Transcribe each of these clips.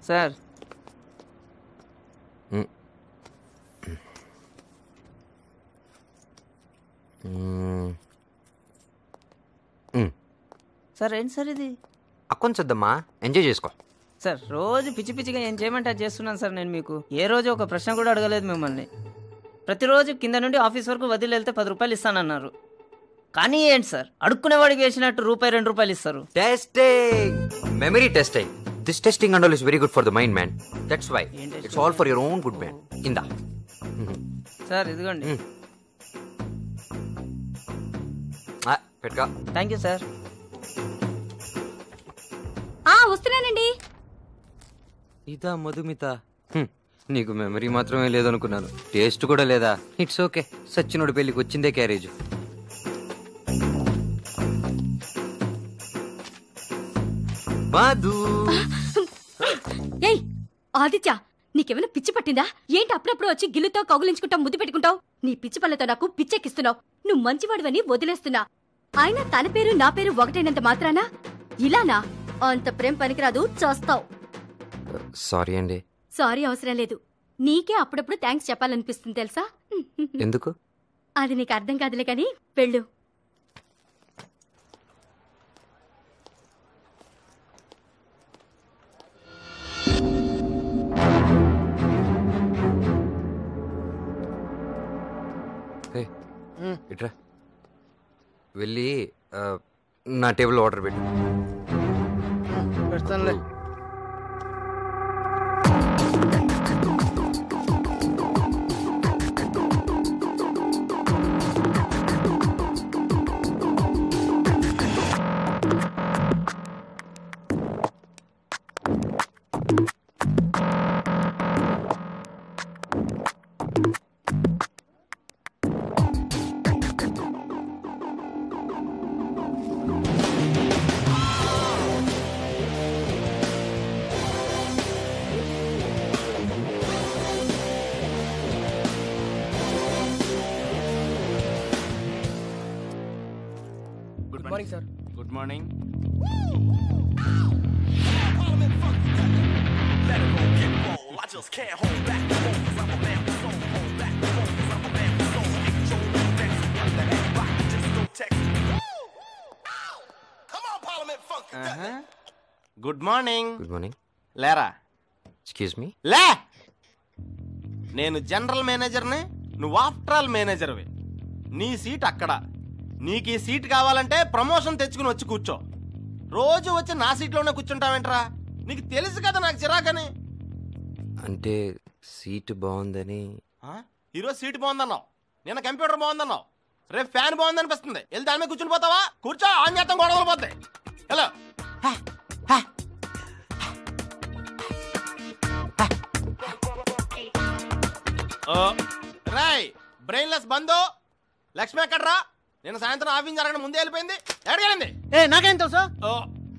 Sir sir ఏంటి sir ఇది? Accounts వద్దమ్మా, ఎంజాయ్ చేసుకో. సార్ రోజు పిచ్చి పిచ్చిగా ఏం చేయమంటే అది చేస్తున్నాను సార్. నేను మీకు ఏ రోజు ఒక ప్రశ్న కూడా అడగలేదు మిమ్మల్ని. ప్రతిరోజు కింద నుండి ఆఫీస్ వరకు వదిలి వెళ్తే 10 రూపాయలు ఇస్తానన్నారు. కానీ ఏంటి సార్, అడుక్కునేవాడికి వేసినట్టు ₹2 ఇస్తారు. Testing, memory testing. This testing and all is very good for the mind man. That's why it's all for your own good man. ఇందా సార్ ఇదిగోండి. పెట్టుకో. Thank you sir. వస్తున్నానండి. ఇదా మధుమిత, నీకు మెమరీ మాత్రమే లేదనుకున్నాను, టేస్ట్ కూడా లేదా? ఇట్స్ ఓకే, సచ్చినోడి పెళ్లికి వచ్చిందే క్యారేజ్. ఏయ్ ఆదిత్య, నీకేమైనా పిచ్చి పట్టిందా ఏంటి? అప్పుడప్పుడు వచ్చి గిల్లుతో కౌగులించుకుంటావు, ముద్దు పెట్టుకుంటావు. నీ పిచ్చి పనులతో నాకు పిచ్చెక్కిస్తున్నావు. నువ్వు మంచివాడివని వదిలేస్తున్నా. అయినా తన పేరు నా పేరు ఒకటైనంత మాత్రానా ఇలానా? అంత ప్రేమ పనికిరాదు, చేస్తావు. సారీ అండి. సారీ అవసరం లేదు. నీకే అప్పుడప్పుడు థ్యాంక్స్ చెప్పాలనిపిస్తుంది తెలుసా? ఎందుకు? అది నీకు అర్థం కాదులే కానీ వెళ్ళు. ఇట్రా, వెళ్ళి నా టేబుల్ ఆర్డర్ పెట్టు. పెడతానులే. Good morning sir. Good morning. Good morning. Good morning. లేరా? Excuse me. లే, నేను జనరల్ మేనేజర్ని, నువ్వు ఆఫ్టర్ ఆల్ మేనేజర్వి. నీ సీట్ అక్కడ. నీకు ఈ సీట్ కావాలంటే ప్రమోషన్ తెచ్చుకుని వచ్చి కూర్చో. రోజు వచ్చి నా సీట్లోనే కూర్చుంటావేంట్రా? నీకు తెలుసు కదా నాకు చిరాకని. అంటే సీట్ బాగుందని. ఈరోజు సీట్ బాగుందన్నావు, నిన్న కంప్యూటర్ బాగుందన్నావు, రేపు ఫ్యాన్ బాగుందనిపిస్తుంది. వెళ్ళి దాని మీద కూర్చుని పోతావా? కూర్చో, ఆన్ చేస్తాం, గొడవలు పోతాయి. హలో రాయ్, బ్రెయిన్లెస్ బంధు. లక్ష్మి ఎక్కడ్రా? నేను సాయంత్రం ఆఫీస్ జరగడం ముందే వెళ్ళిపోయింది. ఎక్కడికెళ్ళింది? నాకేం తెలుసా?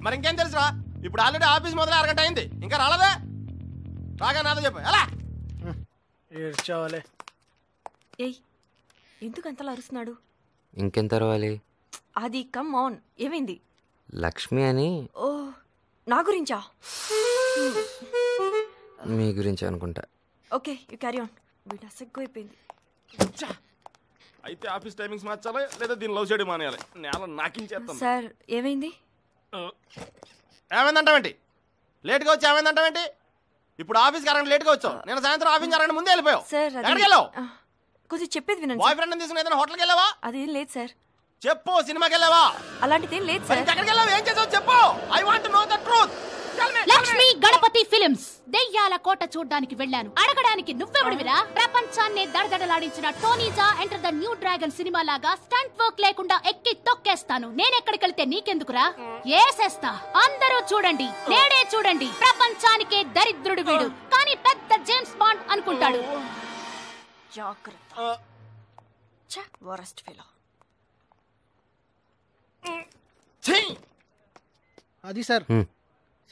మరి ఇంకేం తెలుసురా? ఇప్పుడు ఆల్రెడీ ఆఫీస్ మొదలు 1 గంట అయింది, ఇంకా రాలేదే. రాగా నాతో చెప్పు. ఎలా ఏడ్చావాలే? ఏయ్, ఎందుకు అంతలా అరుస్తున్నాడు? ఇంకెంత అరవాలి? అది కమ్ ఆన్, ఏమైంది? లక్ష్మి అని. ఓ, నా గురించా? మీ గురించి అనుకుంటా. Okay, you carry on. వీడు అసగ్గిపోయింది. అయితే ఆఫీస్ టైమింగ్స్ మార్చాలి, లేదా దీన్ని లవ్ చేయడం మానేయాలి. నేల నాకించేస్తాను. సార్ ఏమైంది? ఏమైందంటావేంటి? లేట్గా వచ్చి ఏమైందంటావేంటి? ఇప్పుడు ఆఫీస్కి అరగంట లేట్గా వచ్చావు, నేను సాయంత్రం ఆఫీస్ అరగంట ముందే వెళ్ళిపోయావు. సార్ ఎక్కడికి వెళ్ళావు? కొంచెం చెప్పేది వినండి. బాయ్ ఫ్రెండ్ తీసుకుని ఏదైనా హోటల్కి వెళ్ళావా? అదేం లేదు సార్. చెప్పు, సినిమాకి వెళ్ళావా? అలాంటిదేం లేదు సార్. ఎక్కడికి వెళ్ళావు? ఏం చేసావు చెప్పు. I want to know the truth. Lakshmi Ganapathi films Deyyala Kota చూడ్డానికి వెళ్ళాను. అడగడానికి నువ్వెవడివిరా? ప్రపంచాన్ని దడదడలాడించిన Tony Jaa enter the new dragon సినిమా లాగా స్టంట్ వర్క్ లేకుండా ఎక్కి తొక్కేస్తాను. నేనెక్కడికెళ్తే నీకెందుకురా? ఏసేస్తా. అందరూ చూడండి, నేడే చూడండి. ప్రపంచానికే దరిద్రుడు వీడు, కానీ పెద్ద జేమ్స్ బాండ్ అనుకుంటాడు. జాగ్రత్త. Worst fellow. అది సార్,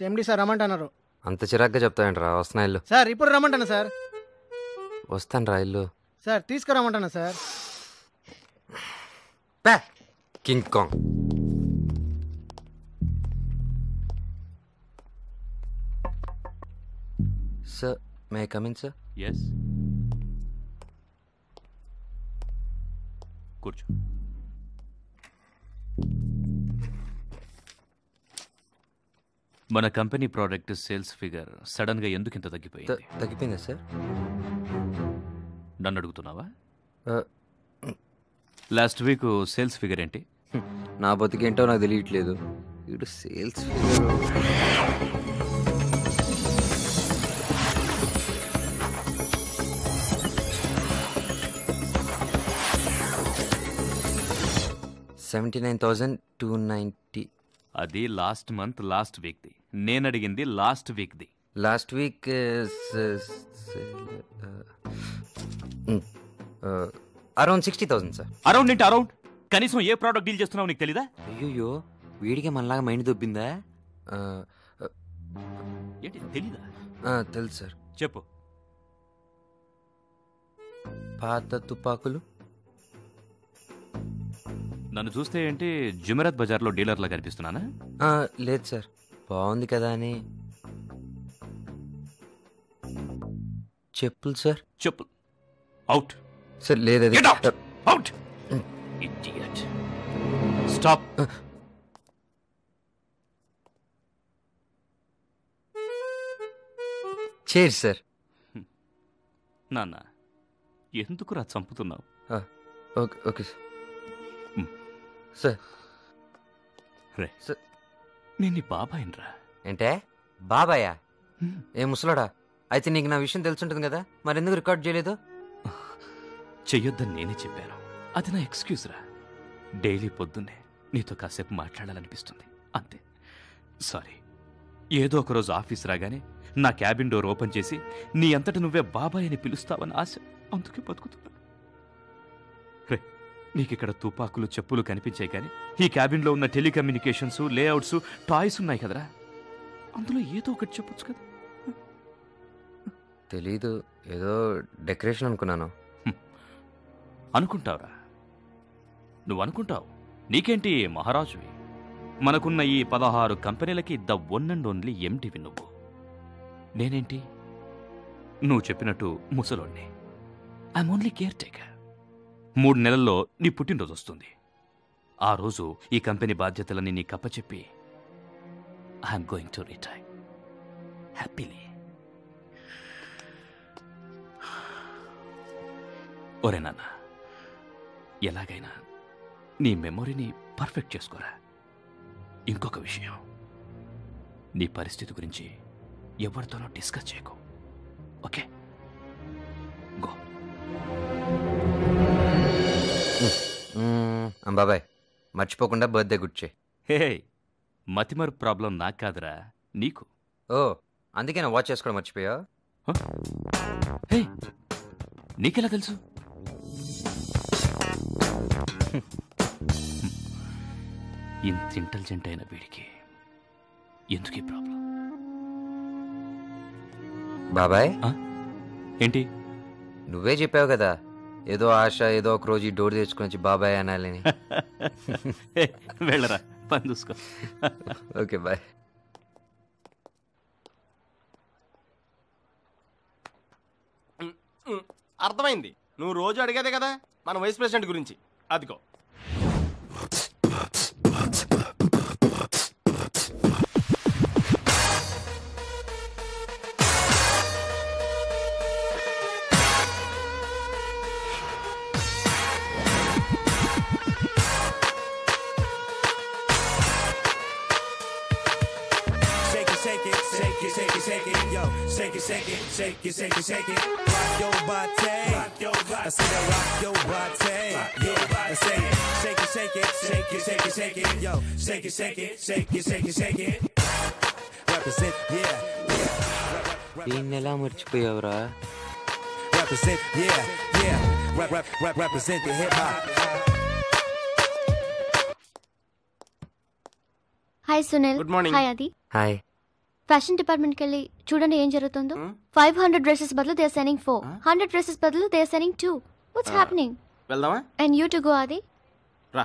ఎండి సార్ రమ్మంటున్నారు. అంత చిరాగ్గా చెప్తావేంట్రా? వస్తున్నా ఇల్లు. సార్ ఇప్పుడు రమ్మంటాను సార్. వస్తాను రా ఇల్లు. సార్ తీసుకురమ్మంటాను sir. King Kong. Sir may I come in sir? Yes, కూర్చో. మన company product sales figure sudden గా ఎందుకు ఇంత తగ్గిపోయింది? తగ్గిపోయిందా సార్? నన్ను అడుగుతున్నావా? లాస్ట్ వీక్ సేల్స్ ఫిగర్ ఏంటి? నా బతికేంటో నాకు తెలియట్లేదు. వీడు సేల్స్ ఫిగర్ 79,290. అది last month last week the. నేను అడిగింది last week the. Last week around 60,000 sir. Around ఏంటి అరౌండ్? కనీసం ఏ ప్రోడక్ట్ డీల్ చేస్తున్నావు నీకు తెలీదా? అయ్యో వీడికి మనలాగా మైండ్ దొబ్బిందా? ఏంటి తెలీదా? తెలుసు సార్. చెప్పు. పాత తుపాకులు. నన్ను చూస్తే ఏంటి జుమెరాత్ బజార్లో డీలర్లా కనిపిస్తున్నానా? లేదు సార్, బాగుంది కదా అని. చెప్పులు సార్. చెప్పులు అవుట్ సార్. లేదు అది out. Idiot. Stop. Chair sir. నాన్న ఎందుకురా చంపుతున్నావు? Okay okay sir. రే సార్ నేను నీ బాబాయినరా. ఏంటే బాబాయా? ఏ ముసలాడా? అయితే నీకు నా విషయం తెలుసుంటుంది కదా, మరి ఎందుకు రికార్డ్ చేయలేదు? చెయ్యొద్దని నేనే చెప్పాను. అది నా ఎక్స్క్యూజ్ రా. డైలీ పొద్దున్నే నీతో కాసేపు మాట్లాడాలనిపిస్తుంది అంతే. సారీ. ఏదో ఒకరోజు ఆఫీస్ రాగానే నా క్యాబిన్ డోర్ ఓపెన్ చేసి నీ అంతట నువ్వే బాబాయ్ అని పిలుస్తావని ఆశ, అందుకే బతుకుతున్నా. రే నీకిక్కడ తుపాకులు చెప్పులు కనిపించాయి కానీ ఈ క్యాబిన్లో ఉన్న టెలికమ్యూనికేషన్స్, లేఅవుట్స్, టాయ్స్ ఉన్నాయి కదరా, అందులో ఏదో ఒకటి చెప్పొచ్చు కదా. తెలీదు, ఏదో డెకరేషన్ అనుకున్నాను. అనుకుంటావురా, నువ్వు అనుకుంటావు. నీకేంటి మహారాజువి. మనకున్న ఈ 16 కంపెనీలకి ద వన్ అండ్ ఓన్లీ ఎండివి నువ్వు. నేనేంటి నువ్వు చెప్పినట్టు ముసలోడ్ని. I'm only care taker. 3 నెలల్లో నీ పుట్టినరోజు వస్తుంది. ఆ రోజు ఈ కంపెనీ బాధ్యతలని నీ కప్పచెప్పి I'm going to retire happily. ఒరే నాన్న, ఎలాగైనా నీ మెమొరీని పర్ఫెక్ట్ చేసుకోరా. ఇంకొక విషయం, నీ పరిస్థితి గురించి ఎవరితోనో డిస్కస్ చేయకు. Okay, go. బాబాయ్ మర్చిపోకుండా బర్త్డే గుర్చే. హే, మతిమరు ప్రాబ్లం నాకు కాదురా, నీకు. ఓ అందుకే నా వాచ్ చేసుకోవడం మర్చిపోయా? హే, నీకెలా తెలుసు? ఇంత ఇంటెలిజెంట్ అయిన వీడికి ఎందుకు ఈ ప్రాబ్లం? బాబాయ్ ఏంటి? నువ్వే చెప్పావు కదా, ఏదో ఆశ ఏదో ఒక రోజు ఈ డోర్ తెచ్చుకుని వచ్చి బాబాయ్ అనాలని. వెళ్ళరా, పని చూసుకో. Okay bye. అర్థమైంది. నువ్వు రోజు అడిగేదే కదా మన వైస్ ప్రెసిడెంట్ గురించి. అదిగో. Shake it, shake it, shake it, shake it, shake it. Rock your body, rock your body. I say that rock your body, your body. Say it, shake it, shake it, shake it, shake it, shake it. Yo, shake it, shake it, shake it, shake it, shake it. Represent, yeah, yeah. దీన్ని ఎలా మర్చిపోయావురా? Represent, yeah, yeah. Represent the hip hop. Hi Sunil. Good morning. Hi Aadi. Hi. Fashion డిపార్ట్మెంట్కి వెళ్ళి చూడండి ఏం జరుగుతుందో. 500 dresses బదులు they are sending 4. 100 dresses బదులు they are sending 2. What's happening? వెళ్దామా? And you too go Aadi. రా.